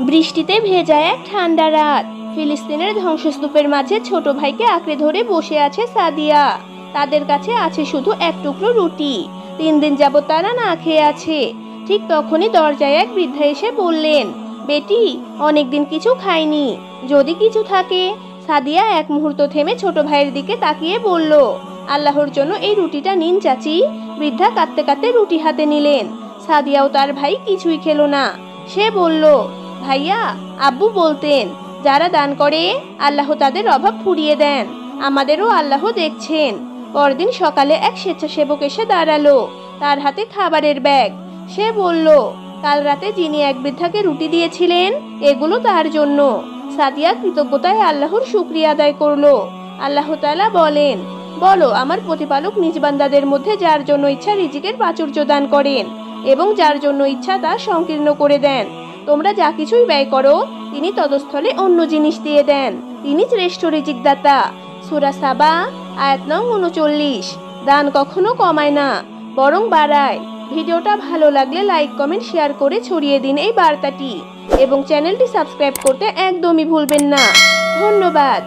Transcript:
বৃষ্টিতে ভেজা এক ঠান্ডা রাত। ফিলিস্তিনের ধ্বংসস্তূপের মাঝে ছোট ভাইকে আঁকড়ে ধরে বসে আছে সাদিয়া। তাদের কাছে আছে শুধু এক টুকরো রুটি। 3 দিন যাবত তারা না খেয়ে আছে। ঠিক তখনই দরজায় এক বৃদ্ধা এসে বললেন, বেটি, অনেকদিন কিছু খাইনি, যদি কিছু থাকে। সাদিয়া এক মুহূর্ত থেমে ছোট ভাইয়ের দিকে তাকিয়ে বলল, আল্লাহর জন্য এই রুটিটা নিন চাচি। বৃদ্ধা কাঁদতে কাঁদতে রুটি হাতে নিলেন। সাদিয়াও তার ভাই কিছুই খেলো না। সে বলল, ভাইয়া, আব্বু বলতেন, যারা দান করে আল্লাহ তাদের অভাব ফুরিয়ে দেন। আমাদেরও আল্লাহ দেখছেন। পরদিন সকালে এক স্বেচ্ছাসেবক এসে দাঁড়ালো, তার হাতে খাবারের ব্যাগ। সে বলল, কাল রাতে যিনি এক বৃদ্ধাকে রুটি দিয়েছিলেন, এগুলো তার জন্য। সাদিয়া কৃতজ্ঞতায় আল্লাহর শুকরিয়া আদায় করলো। আল্লাহ তাআলা বলেন, বলো, আমার প্রতিপালক নিজ বান্দাদের মধ্যে যার জন্য ইচ্ছা রিজিকের প্রাচুর্য দান করেন এবং যার জন্য ইচ্ছা তা সংকীর্ণ করে দেন। তোমরা যা কিছুই ব্যয় করো, তিনি তদস্থলে অন্য জিনিস দিয়ে দেন। তিনি শ্রেষ্ঠ রিজিক দাতা। সূরা সাবা আয়াত নং 39। দান কখনো কমায় না, বরং বাড়ায়। ভিডিওটা ভালো লাগলে লাইক, কমেন্ট, শেয়ার করে ছড়িয়ে দিন এই বার্তাটি এবং চ্যানেলটি সাবস্ক্রাইব করতে একদমই ভুলবেন না। ধন্যবাদ।